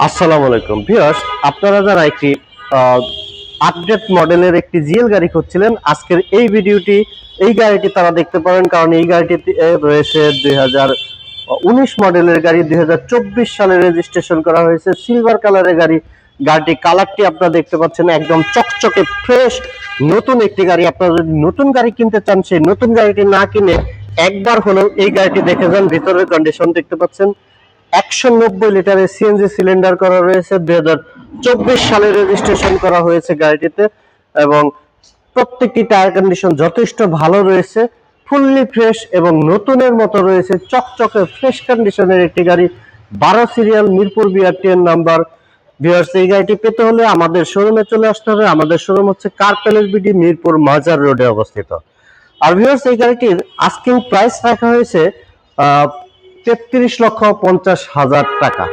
আসসালামু আলাইকুম ভিউয়ার্স, আপনারা যারা একটি আপডেট মডেলের একটি জিএল গাড়ি খুঁজছিলেন, আজকের এই ভিডিওটি এই গাড়িটি তারা দেখতে পারেন। কারণ এই গাড়িটিতে রয়েছে 2019 মডেলের গাড়ি, 2024 সালে রেজিস্ট্রেশন করা হয়েছে, সিলভার কালারের গাড়ি। গাড়িটি কালারটি আপনারা দেখতে পাচ্ছেন, একদম চকচকে ফ্রেশ নতুন একটি গাড়ি। আপনারা যদি নতুন গাড়ি কিনতে চান, সেই নতুন গাড়িটি না কিনে একবার হলেও এই গাড়িটি দেখে যান। ভিতরের কন্ডিশন দেখতে পাচ্ছেন, 190 লিটারের সিএনজি সিলিন্ডার করা রয়েছে, 2024 সালে রেজিস্ট্রেশন করা হয়েছে গাড়িটিতে। এবং প্রত্যেকটি টায়ার কন্ডিশন যথেষ্ট ভালো রয়েছে, ফুললি ফ্রেশ এবং নতুনের মতো রয়েছে, চকচকে ফ্রেশ কন্ডিশনের একটি গাড়ি। 12 সিরিয়াল, মিরপুর বিআরটিএন নাম্বার। ভিউয়ার্স, এই গাড়িটি পেতে হলে আমাদের শোরুমে চলে আসতে হবে। আমাদের শোরুম হচ্ছে কার প্যালেস বিডি, মিরপুর মাজার রোডে অবস্থিত। আর ভিউয়ার্স, এই গাড়িটির আস্কিং প্রাইস রাখা হয়েছে 33,50,000 টাকা।